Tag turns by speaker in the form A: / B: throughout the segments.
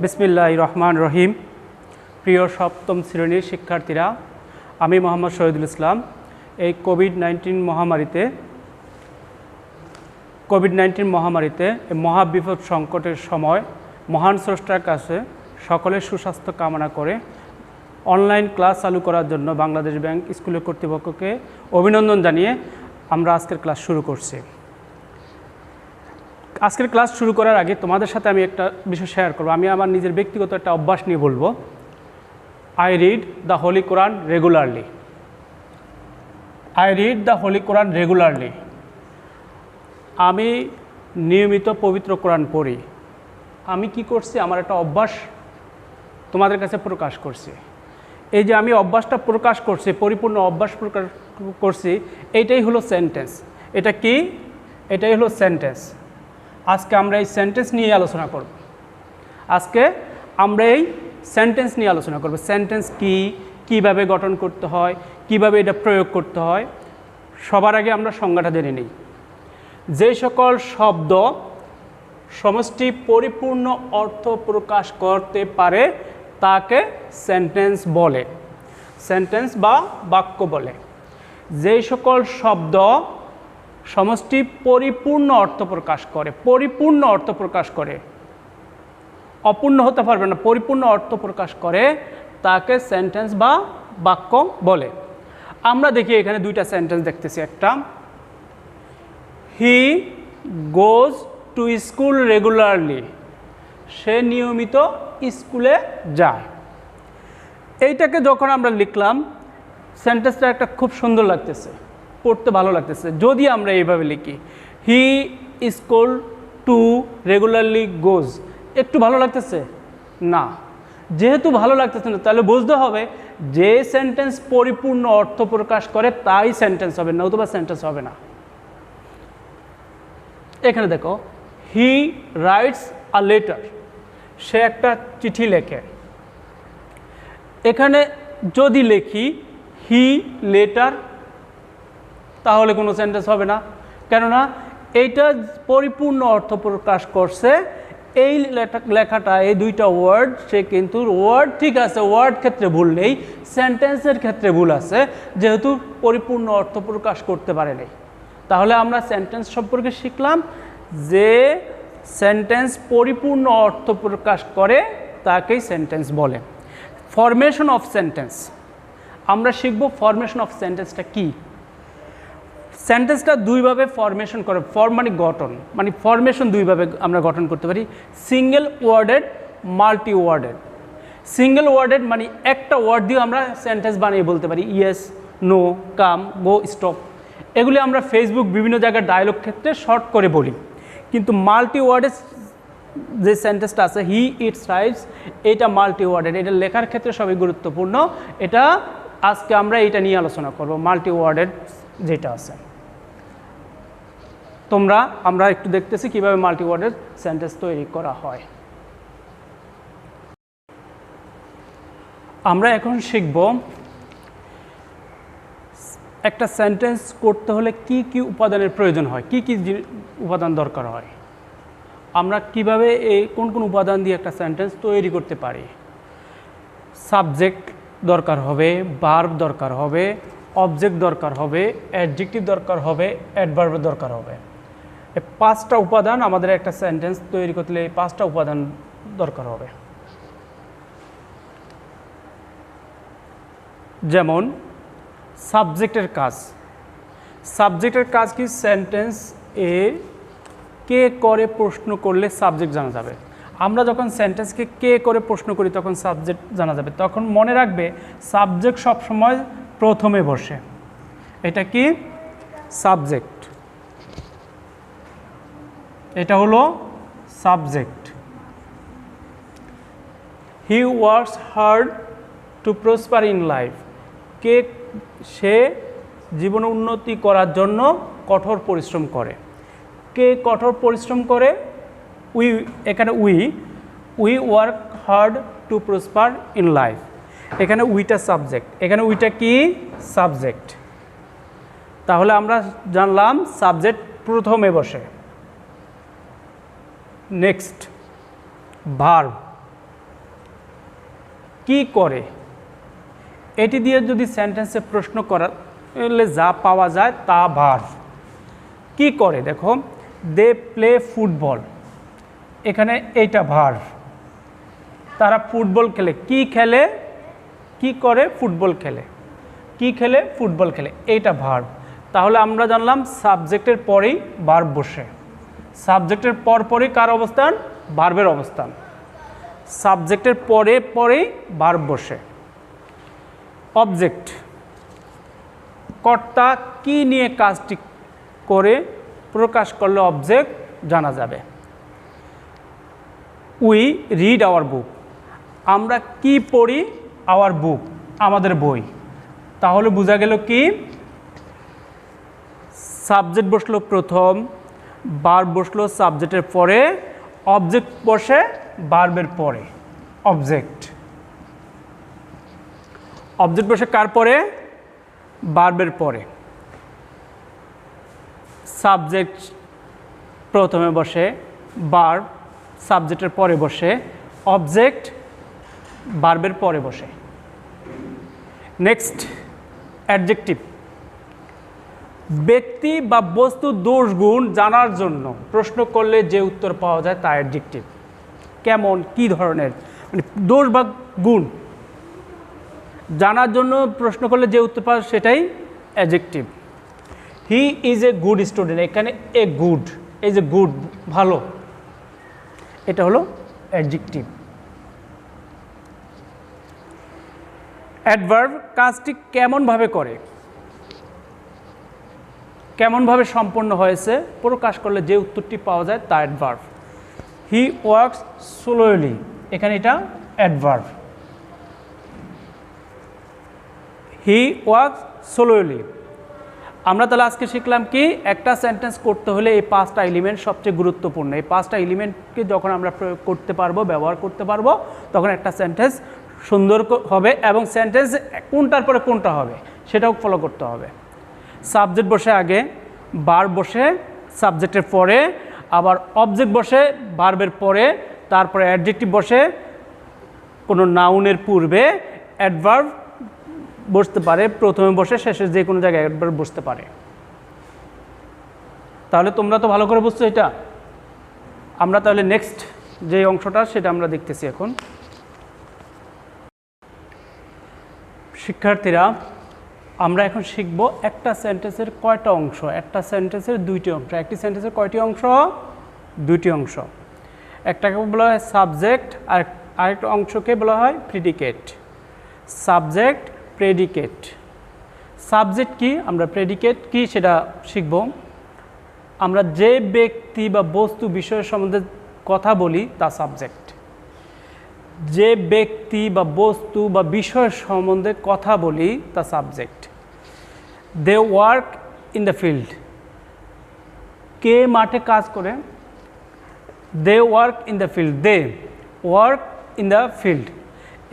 A: বিসমিল্লাহির রহমান রহিম। প্রিয় সপ্তম শ্রেণীর শিক্ষার্থীরা, আমি মোহাম্মদ শহীদুল ইসলাম। এই কোভিড 19 মহামারীতে মহাবিপদ সংকটের সময় মহান স্রষ্টার কাছে সকলের সুস্বাস্থ্য কামনা করে অনলাইন ক্লাস চালু করার জন্য বাংলাদেশ ব্যাংক স্কুলের কর্তৃপক্ষকে অভিনন্দন জানিয়ে আমরা আজকের ক্লাস শুরু করছি। আজকের ক্লাস শুরু করার আগে তোমাদের সাথে আমি একটা বিষয় শেয়ার করব। আমি আমার নিজের ব্যক্তিগত একটা অভ্যাস নিয়ে বলবো। I read the Holi Quran regularly. আমি নিয়মিত পবিত্র কোরআন পড়ি। আমি কি করছি, আমার একটা অভ্যাস তোমাদের কাছে প্রকাশ করছি। এই যে আমি অভ্যাসটা প্রকাশ করছি, পরিপূর্ণ অভ্যাস প্রকাশ করছি, এইটাই হলো সেন্টেন্স। এটা কি? এটাই হলো সেন্টেন্স। আজকে আমরা এই সেন্টেন্স নিয়ে আলোচনা করব। সেন্টেন্স কি, কিভাবে গঠন করতে হয়, কিভাবে এটা প্রয়োগ করতে হয়। সবার আগে আমরা সংজ্ঞাটা জেনে নিই। যে সকল শব্দ সমষ্টি পরিপূর্ণ অর্থ প্রকাশ করতে পারে তাকে সেন্টেন্স বলে, সেন্টেন্স বা বাক্য বলে। যে সকল শব্দ সমষ্টি পরিপূর্ণ অর্থ প্রকাশ করে, অপূর্ণ হতে পারবে না, পরিপূর্ণ অর্থ প্রকাশ করে তাকে সেন্টেন্স বা বাক্য বলে। আমরা দেখি এখানে দুইটা সেন্টেন্স দেখতেছি। একটা, হি গোজ টু স্কুল রেগুলারলি, সে নিয়মিত স্কুলে যায়। এইটাকে যখন আমরা লিখলাম, সেন্টেন্সটা একটা খুব সুন্দর লাগতেছে, পড়তে ভালো লাগতেছে। যদি আমরা এইভাবে লিখি, হি স্কুল টু রেগুলারলি গোজ, একটু ভালো লাগতেছে না। যেহেতু ভালো লাগতেছে না, তাহলে বুঝতে হবে যে সেন্টেন্স পরিপূর্ণ অর্থ প্রকাশ করে তাই সেন্টেন্স হবে, নতুবা সেন্টেন্স হবে না। এখানে দেখো, হি রাইটস আ লেটার, সে একটা চিঠি লেখে। এখানে যদি লিখি হি লেটার, তাহলে কোনো সেন্টেন্স হবে না, কেননা এইটা পরিপূর্ণ অর্থ প্রকাশ করছে। এই লেখাটা, এই দুইটা ওয়ার্ড, সে কিন্তু ওয়ার্ড ঠিক আছে, ওয়ার্ড ক্ষেত্রে ভুল নেই, সেন্টেন্সের ক্ষেত্রে ভুল আছে, যেহেতু পরিপূর্ণ অর্থ প্রকাশ করতে পারে নাই। তাহলে আমরা সেন্টেন্স সম্পর্কে শিখলাম যে সেন্টেন্স পরিপূর্ণ অর্থ প্রকাশ করে তাকেই সেন্টেন্স বলে। ফরমেশন অফ সেন্টেন্স আমরা শিখব। ফরমেশন অফ সেন্টেন্সটা কি? সেন্টেন্সটা দুইভাবে ফরমেশন করে। মানে গঠন, মানে ফরমেশন দুইভাবে আমরা গঠন করতে পারি। Single worded, multi worded. Single worded মানে একটা ওয়ার্ড দিয়ে আমরা সেন্টেন্স বানিয়ে বলতে পারি, yes, no, come, go, stop. এগুলি আমরা ফেসবুক বিভিন্ন জায়গায় ডায়লগ ক্ষেত্রে শর্ট করে বলি। কিন্তু মাল্টি ওয়ার্ডেড যে সেন্টেন্সটা আছে, হি ইটস রাইটস, এটা মাল্টি ওয়ার্ডেড। এটা লেখার ক্ষেত্রে সবই গুরুত্বপূর্ণ। এটা আজকে আমরা এটা নিয়ে আলোচনা করব, মাল্টি ওয়ার্ডেড যেটা আছে। আমরা একটু দেখতেছি কিভাবে মাল্টি ওয়ার্ডেড সেন্টেন্স তৈরি করা হয়। আমরা এখন শিখব একটা সেন্টেন্স করতে হলে কি কি উপাদানের প্রয়োজন হয়, কি কি উপাদান দরকার হয়, আমরা কিভাবে কোন কোন উপাদান দিয়ে একটা সেন্টেন্স তৈরি করতে পারি। সাবজেক্ট দরকার হবে, ভার্ব দরকার হবে, অবজেক্ট দরকার হবে, অ্যাডজেক্টিভ দরকার হবে, অ্যাডভার্ব দরকার হবে। এই পাঁচটা উপাদান আমাদের একটা সেন্টেন্স তৈরি করতে, এই পাঁচটা উপাদান দরকার হবে। যেমন সাবজেক্টের কাজ কি? সেন্টেন্স এ কে করে প্রশ্ন করলে সাবজেক্ট জানা যাবে। আমরা যখন সেন্টেন্সকে কে করে প্রশ্ন করি তখন সাবজেক্ট জানা যাবে। তখন মনে রাখবে সাবজেক্ট সবসময় প্রথমে বসে। এটা কি? সাবজেক্ট। এটা হলো subject. He works hard to prosper in life, সে জীবনে উন্নতি করার জন্য কঠোর পরিশ্রম করে। কে কঠোর পরিশ্রম করে? এখানে we work hard to prosper in life. এখানে উইটা সাবজেক্ট, এখানে উইটা কি? সাবজেক্ট। তাহলে আমরা জানলাম সাবজেক্ট প্রথমে বসে। Next, verb. কি করে, এটি দিয়ে যদি সেন্টেন্সে প্রশ্ন করা হলে যা পাওয়া যায় তা ভার্ব। কি করে, দেখো দে প্লে ফুটবল, এখানে এইটা ভার্ব। তারা ফুটবল খেলে, কি খেলে, কি করে, ফুটবল খেলে, কি খেলে, ফুটবল খেলে, এইটা ভার্ব। তাহলে আমরা জানলাম সাবজেক্টের পরেই ভার্ব বসে। সাবজেক্টের পরপরই কার অবস্থান, ভার্বের অবস্থান। সাবজেক্টের পরেই ভার্ব বসে। অবজেক্ট, কর্তা কি নিয়ে কাজটি করে প্রকাশ করলে অবজেক্ট জানা যাবে। উই রিড আওয়ার বুক, আমরা কি পড়ি, আওয়ার বুক আমাদের বই। তাহলে বোঝা গেল কি সাবজেক্ট বসলো প্রথম, ভার্ব বসলো সাবজেক্টের পরে, অবজেক্ট বসে ভার্বের পরে। অবজেক্ট বসে কার পরে, ভার্বের পরে। সাবজেক্ট প্রথমে বসে, ভার্ব সাবজেক্টের পরে বসে, অবজেক্ট ভার্বের পরে বসে। নেক্সট, অ্যাডজেক্টিভ, ব্যক্তি বা বস্তুর দোষ গুণ জানার জন্য প্রশ্ন করলে যে উত্তর পাওয়া যায় তা অ্যাডজেক্টিভ। কেমন, কি ধরনের, মানে দোষ বা গুণ জানার জন্য প্রশ্ন করলে যে উত্তর পাওয়া সেটাই adjective. He is a good student, এখানে এ গুড, এই যে গুড ভালো, এটা হলো অ্যাডজেক্টিভ। অ্যাডভার্ব, কাজটি কেমনভাবে করে, কেমনভাবে সম্পন্ন হয়েছে প্রকাশ করলে যে উত্তরটি পাওয়া যায় তা অ্যাডভার্ব। হি ওয়ার্কস স্লোলি, এখানে এটা অ্যাডভার্ব। He works slowly. আমরা তাহলে আজকে শিখলাম কি, একটা সেন্টেন্স করতে হলে এই 5টা এলিমেন্ট সবচেয়ে গুরুত্বপূর্ণ। এই 5টা এলিমেন্টকে যখন আমরা প্রয়োগ করতে পারবো, ব্যবহার করতে পারবো, তখন একটা সেন্টেন্স সুন্দর হবে এবং সেন্টেন্স কোনটার পরে কোনটা হবে সেটাও ফলো করতে হবে। সাবজেক্ট বসে আগে, ভার্ব বসে সাবজেক্টের পরে, আবার অবজেক্ট বসে ভার্বের পরে, তারপরে অ্যাডজেক্টিভ বসে কোনো নাউনের পূর্বে, অ্যাডভার্ব বসতে পারে প্রথমে বসে, শেষে যে কোনো জায়গায় অ্যাডভার্ব বসতে পারে। তাহলে তোমরা তো ভালো করে বুঝছো এটা। আমরা তাহলে নেক্সট যে অংশটা সেটা আমরা দেখতেছি এখন। শিক্ষার্থীরা, আমরা এখন শিখব একটা সেন্টেন্সের কয়টা অংশ। একটা সেন্টেন্সের 2টি অংশ। একটি সেন্টেন্সের কয়টি অংশ, 2টি অংশ। একটাকে বলা হয় সাবজেক্ট, আর আরেকটা অংশকে বলা হয় প্রেডিকেট। Subject, predicate. সাবজেক্ট কি, আমরা প্রেডিকেট কি সেটা শিখব। আমরা যে ব্যক্তি বা বস্তু বিষয় সম্বন্ধে কথা বলি তা সাবজেক্ট। যে ব্যক্তি বা বস্তু বা বিষয় সম্বন্ধে কথা বলি তা subject. They work in the field, কে মাঠে কাজ করে, they work in the field, they work in the field.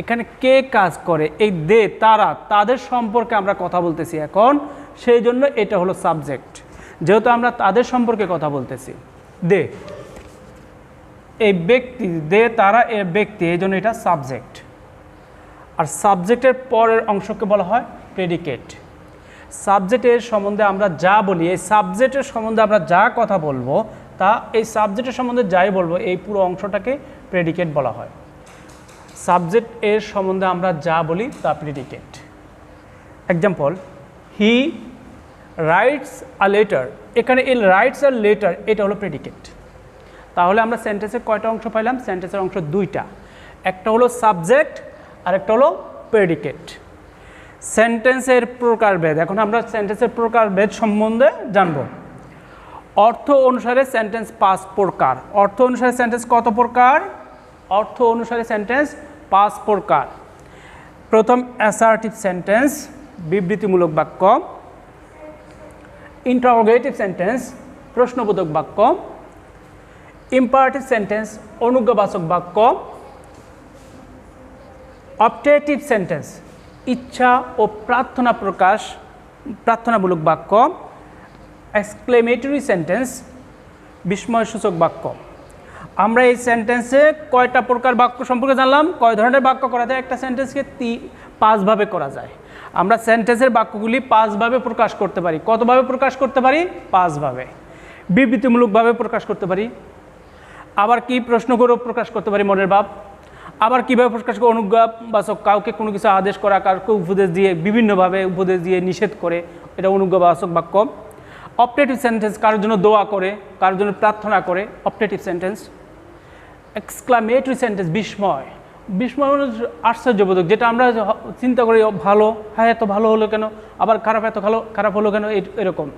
A: এখানে কে কাজ করে, এই দে তারা, তাদের সম্পর্কে আমরা কথা বলতেছি এখন, সেই জন্য এটা হলো সাবজেক্ট। যেহেতু আমরা তাদের সম্পর্কে কথা বলতেছি, দে এই ব্যক্তি, দে তারা এ ব্যক্তি, এই জন্য এটা সাবজেক্ট। আর সাবজেক্টের পরের অংশকে বলা হয় প্রেডিকেট। সাবজেক্টের সম্বন্ধে আমরা যা বলি, এই সাবজেক্টের সম্বন্ধে আমরা যা কথা বলবো তা, এই সাবজেক্টের সম্বন্ধে যাই বলবো এই পুরো অংশটাকে প্রেডিকেট বলা হয়। সাবজেক্ট এর সম্বন্ধে আমরা যা বলি তা predicate. Example, he writes a letter, এখানে এই রাইটস আর লেটার এটা হলো প্রেডিকেট। তাহলে আমরা সেন্টেন্সের কয়টা অংশ পাইলাম, সেন্টেন্সের অংশ 2টা। একটা হলো সাবজেক্ট আর একটা হলো প্রেডিকেট। সেন্টেন্সের প্রকারভেদ, এখন আমরা সেন্টেন্সের প্রকারভেদ সম্বন্ধে জানব। অর্থ অনুসারে সেন্টেন্স 5 প্রকার। অর্থ অনুসারে সেন্টেন্স কত প্রকার, অর্থ অনুসারে সেন্টেন্স 5 প্রকার। প্রথম, অ্যাসার্টিভ সেন্টেন্স, বিবৃতিমূলক বাক্য। ইন্টারোগেটিভ সেন্টেন্স, প্রশ্নবোধক বাক্য। ইম্পারেটিভ সেন্টেন্স, অনুজ্ঞাবাচক বাক্য। অপটেটিভ সেন্টেন্স, ইচ্ছা ও প্রার্থনামূলক বাক্য। এক্সক্লেমেটরি সেন্টেন্স, বিস্ময়সূচক বাক্য। আমরা এই সেন্টেন্সে কয়টা প্রকার বাক্য সম্পর্কে জানলাম, কয় ধরনের বাক্য করা যায়। একটা সেন্টেন্সকে 5 ভাবে করা যায়। আমরা সেন্টেন্সের বাক্যগুলি 5 ভাবে প্রকাশ করতে পারি। কতভাবে প্রকাশ করতে পারি? 5 ভাবে। বিবৃতিমূলকভাবে প্রকাশ করতে পারি, আবার কি প্রশ্ন করে প্রকাশ করতে পারি মনের ভাব, আবার কীভাবে প্রকাশ করে অনুজ্ঞাবাচক, কাউকে কোনো কিছু আদেশ করা, কাউকে উপদেশ দিয়ে বিভিন্নভাবে উপদেশ দিয়ে নিষেধ করে, এটা অনুজ্ঞাবাচক বাক্য। অপটেটিভ সেন্টেন্স, কারোর জন্য দোয়া করে, কারোর জন্য প্রার্থনা করে, অপটেটিভ সেন্টেন্স। এক্সক্লামেটরি সেন্টেন্স, বিস্ময়, বিস্ময় মানে আশ্চর্যবোধক, যেটা আমরা চিন্তা করি ভালো, হ্যাঁ এত ভালো হলো কেন, আবার খারাপ, এত ভালো খারাপ হলো কেন, এরকম।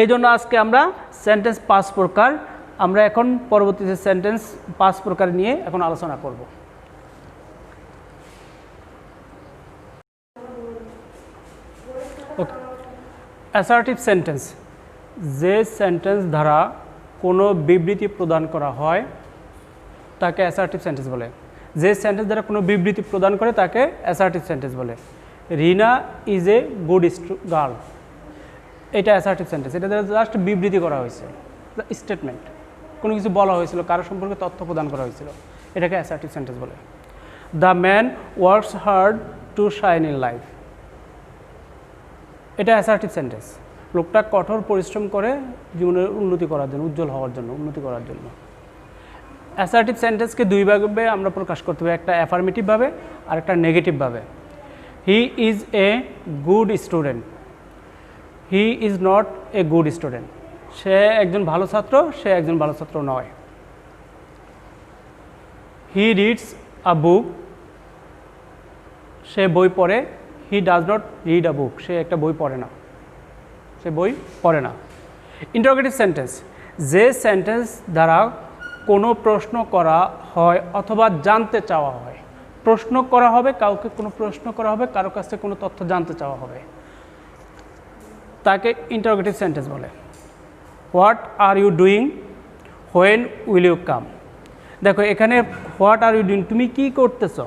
A: এই জন্য আজকে আমরা সেন্টেন্স 5 প্রকার, আমরা এখন পরবর্তীতে সেন্টেন্স 5 প্রকার নিয়ে এখন আলোচনা করব। ওকে, অ্যাসার্টিভ সেন্টেন্স, যে সেন্টেন্স দ্বারা কোনো বিবৃতি প্রদান করা হয় তাকে অ্যাসার্টিভ সেন্টেন্স বলে। যে সেন্টেন্স দ্বারা কোনো বিবৃতি প্রদান করে তাকে অ্যাসার্টিভ সেন্টেন্স বলে। রিনা ইজ এ গুড গার্ল, এটা অ্যাসার্টিভ সেন্টেন্স, এটা দ্বারা জাস্ট বিবৃতি করা হয়েছে, স্টেটমেন্ট, কোনো কিছু বলা হয়েছিল, কারো সম্পর্কে তথ্য প্রদান করা হয়েছিল, এটাকে অ্যাসার্টিভ সেন্টেন্স বলে। The man works hard to shine in life, এটা অ্যাসার্টিভ সেন্টেন্স, লোকটা কঠোর পরিশ্রম করে জীবনের উন্নতি করার জন্য, উজ্জ্বল হওয়ার জন্য, উন্নতি করার জন্য। অ্যাসার্টিভ সেন্টেন্সকে 2 ভাবে আমরা প্রকাশ করতে পারি, একটা অ্যাফার্মেটিভভাবে আর একটা নেগেটিভভাবে। He is a good student, he is not a good student, সে একজন ভালো ছাত্র, সে একজন ভালো ছাত্র নয়। হি রিডস আ বুক, সে বই পড়ে। He does not read a book, সে একটা বই পড়ে না, সে বই পড়ে না। ইন্টারোগেটিভ সেন্টেন্স, যে সেন্টেন্স দ্বারা কোনো প্রশ্ন করা হয় অথবা জানতে চাওয়া হয়, প্রশ্ন করা হবে, কাউকে কোনো প্রশ্ন করা হবে, কারো কাছ থেকে কোনো তথ্য জানতে চাওয়া হবে, তাকে ইন্টারোগেটিভ সেন্টেন্স বলে। What are you doing, when will you come. দেখো এখানে হোয়াট আর ইউ ডুইং, তুমি কি করতেছ।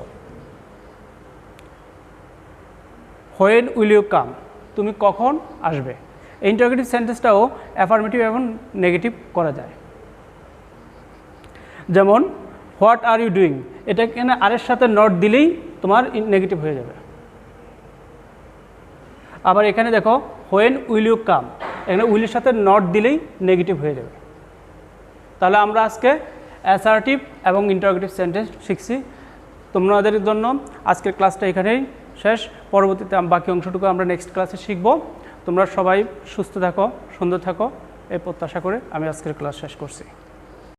A: হোয়েন উইল ইউ কাম, তুমি কখন আসবে। এই ইন্টারোগেটিভ সেন্টেন্সটাও অ্যাফার্মেটিভ এবং নেগেটিভ করা যায়। যেমন হোয়াট আর ইউ ডুইং, এটা এখানে আরের সাথে নট দিলেই তোমার নেগেটিভ হয়ে যাবে। আবার এখানে দেখো হোয়েন উইল ইউ কাম, এখানে উইলের সাথে নট দিলেই নেগেটিভ হয়ে যাবে। তাহলে আমরা আজকে অ্যাসার্টিভ এবং ইন্টারোগেটিভ সেন্টেন্স শিখছি। তোমাদের জন্য আজকের ক্লাসটা এখানেই শেষ, পরবর্তীতে বাকি অংশটুকু আমরা নেক্সট ক্লাসে শিখব। তোমরা সবাই সুস্থ থাকো, সুন্দর থাকো, এই প্রত্যাশা করে আমি আজকের ক্লাস শেষ করছি।